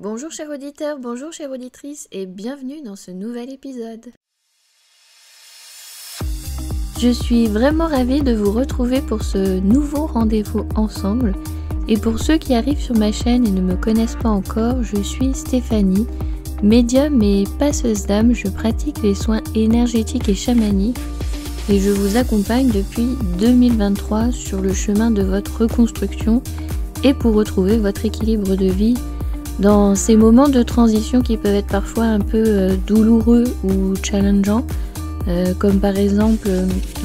Bonjour chers auditeurs, bonjour chères auditrices et bienvenue dans ce nouvel épisode. Je suis vraiment ravie de vous retrouver pour ce nouveau rendez-vous ensemble. Et pour ceux qui arrivent sur ma chaîne et ne me connaissent pas encore, je suis Stéphanie, médium et passeuse d'âme. Je pratique les soins énergétiques et chamaniques et je vous accompagne depuis 2023 sur le chemin de votre reconstruction et pour retrouver votre équilibre de vie dans ces moments de transition qui peuvent être parfois un peu douloureux ou challengeants, comme par exemple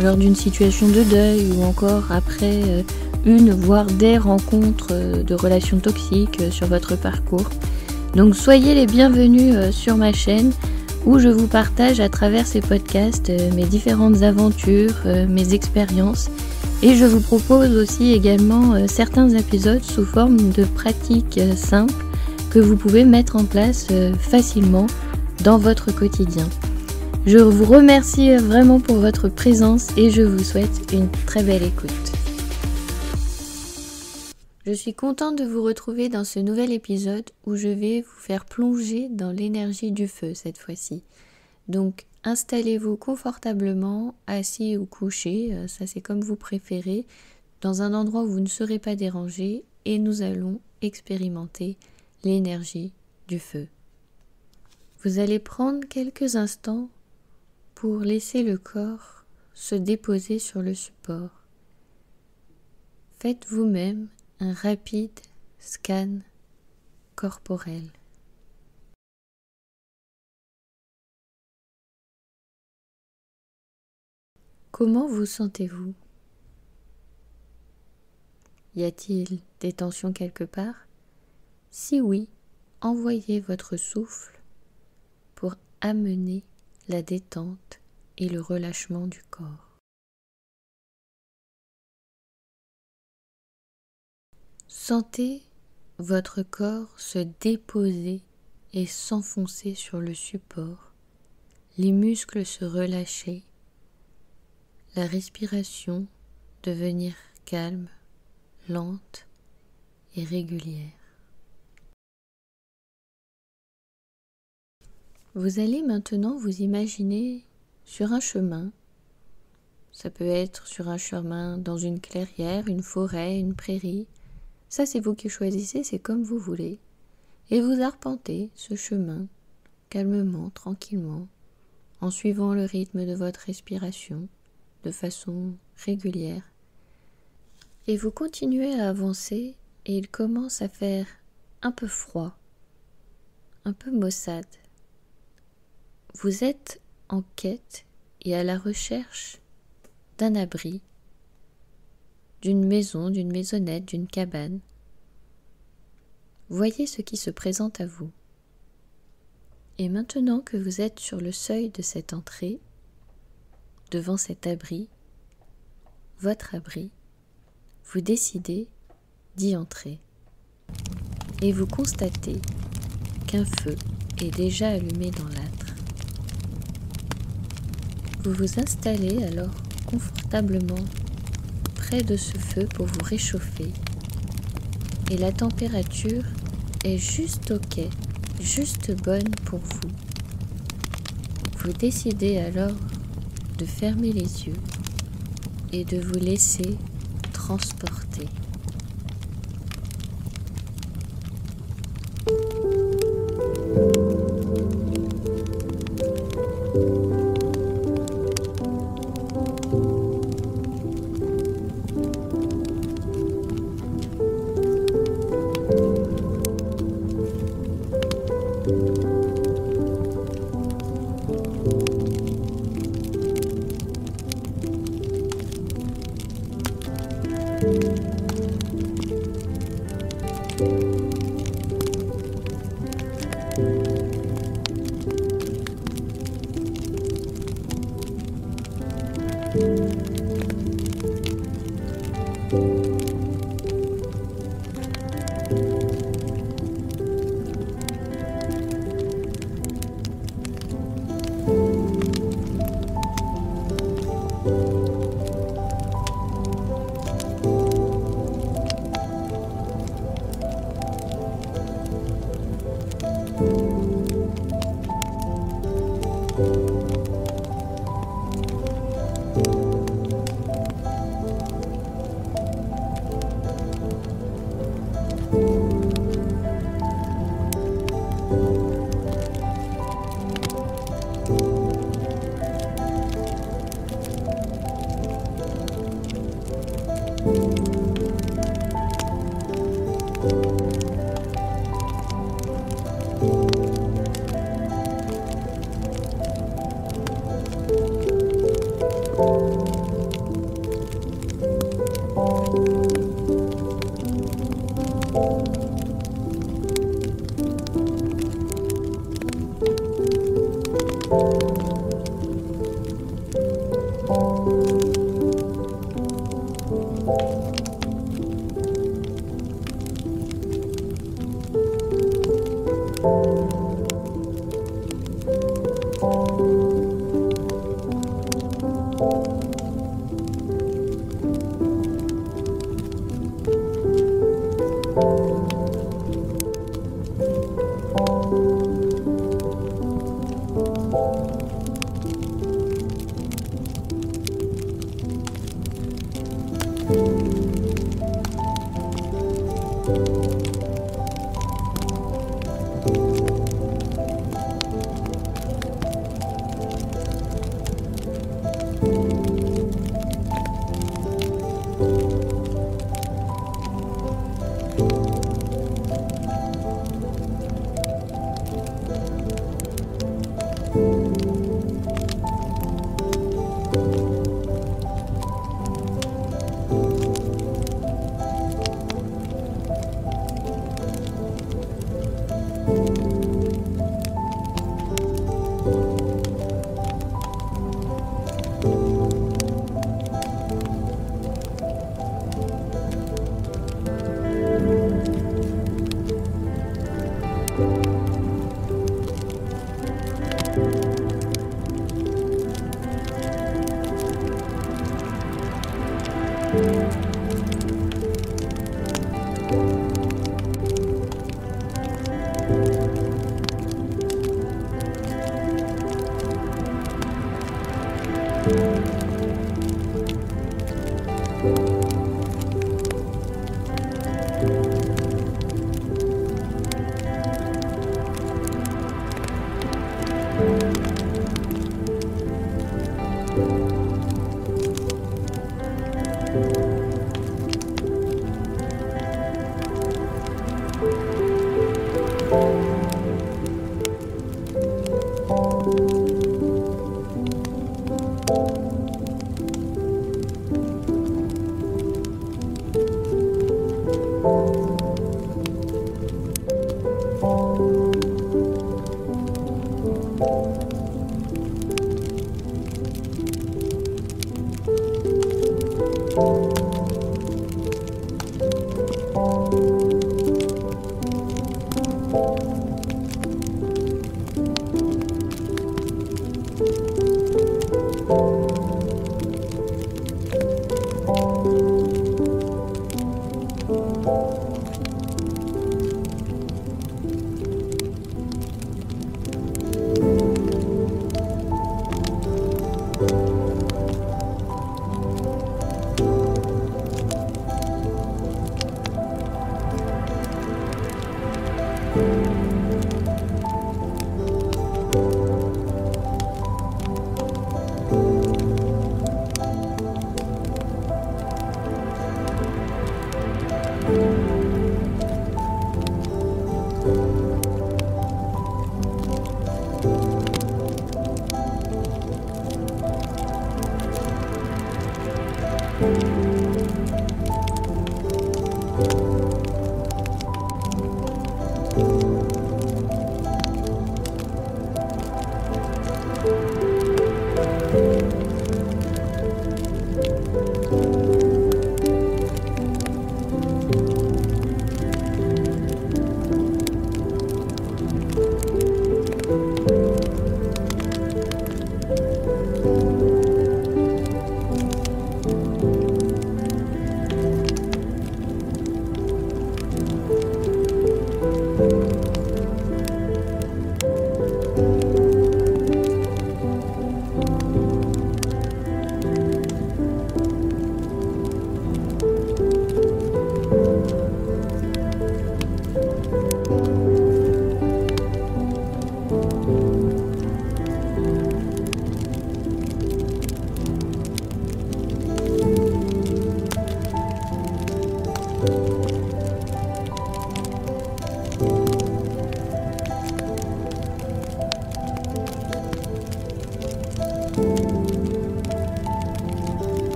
lors d'une situation de deuil ou encore après une voire des rencontres de relations toxiques sur votre parcours. Donc soyez les bienvenus sur ma chaîne où je vous partage à travers ces podcasts mes différentes aventures, mes expériences et je vous propose aussi également certains épisodes sous forme de pratiques simples que vous pouvez mettre en place facilement dans votre quotidien. Je vous remercie vraiment pour votre présence et je vous souhaite une très belle écoute. Je suis contente de vous retrouver dans ce nouvel épisode où je vais vous faire plonger dans l'énergie du feu cette fois-ci. Donc installez-vous confortablement, assis ou couché, ça c'est comme vous préférez, dans un endroit où vous ne serez pas dérangé et nous allons expérimenter l'énergie du feu. Vous allez prendre quelques instants pour laisser le corps se déposer sur le support. Faites vous-même un rapide scan corporel. Comment vous sentez-vous? Y a-t-il des tensions quelque part? Si oui, envoyez votre souffle pour amener la détente et le relâchement du corps. Sentez votre corps se déposer et s'enfoncer sur le support, les muscles se relâcher, la respiration devenir calme, lente et régulière. Vous allez maintenant vous imaginer sur un chemin. Ça peut être sur un chemin dans une clairière, une forêt, une prairie. Ça, c'est vous qui choisissez, c'est comme vous voulez. Et vous arpentez ce chemin calmement, tranquillement, en suivant le rythme de votre respiration de façon régulière. Et vous continuez à avancer et il commence à faire un peu froid, un peu maussade. Vous êtes en quête et à la recherche d'un abri, d'une maison, d'une maisonnette, d'une cabane. Voyez ce qui se présente à vous. Et maintenant que vous êtes sur le seuil de cette entrée, devant cet abri, votre abri, vous décidez d'y entrer. Et vous constatez qu'un feu est déjà allumé dans l'âtre. Vous vous installez alors confortablement près de ce feu pour vous réchauffer et la température est juste ok, juste bonne pour vous. Vous décidez alors de fermer les yeux et de vous laisser transporter.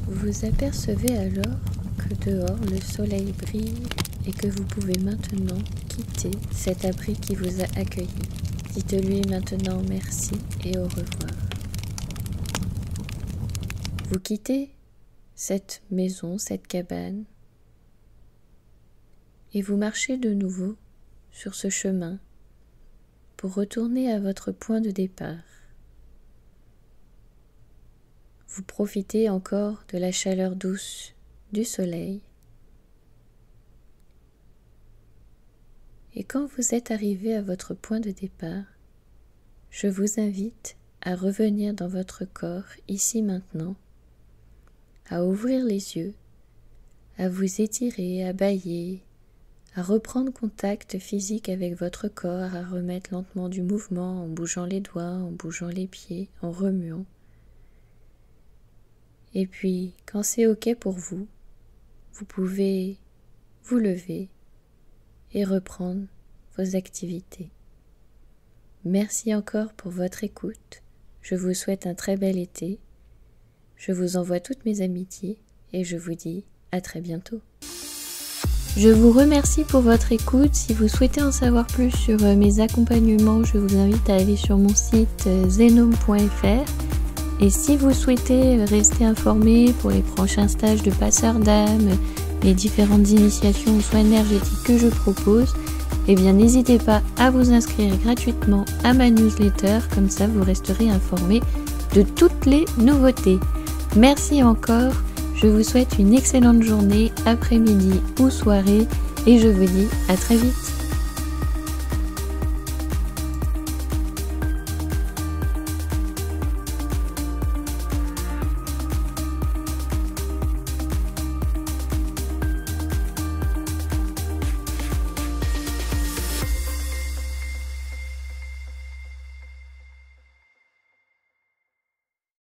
Vous apercevez alors que dehors le soleil brille et que vous pouvez maintenant quitter cet abri qui vous a accueilli. Dites-lui maintenant merci et au revoir. Vous quittez cette maison, cette cabane, et vous marchez de nouveau sur ce chemin pour retourner à votre point de départ. Vous profitez encore de la chaleur douce du soleil. Et quand vous êtes arrivé à votre point de départ, je vous invite à revenir dans votre corps ici maintenant, à ouvrir les yeux, à vous étirer, à bâiller, à reprendre contact physique avec votre corps, à remettre lentement du mouvement en bougeant les doigts, en bougeant les pieds, en remuant. Et puis, quand c'est OK pour vous, vous pouvez vous lever et reprendre vos activités. Merci encore pour votre écoute. Je vous souhaite un très bel été. Je vous envoie toutes mes amitiés et je vous dis à très bientôt. Je vous remercie pour votre écoute. Si vous souhaitez en savoir plus sur mes accompagnements, je vous invite à aller sur mon site zenome.fr. Et si vous souhaitez rester informé pour les prochains stages de passeur d'âme, les différentes initiations aux soins énergétiques que je propose, eh bien n'hésitez pas à vous inscrire gratuitement à ma newsletter, comme ça vous resterez informé de toutes les nouveautés. Merci encore, je vous souhaite une excellente journée, après-midi ou soirée, et je vous dis à très vite.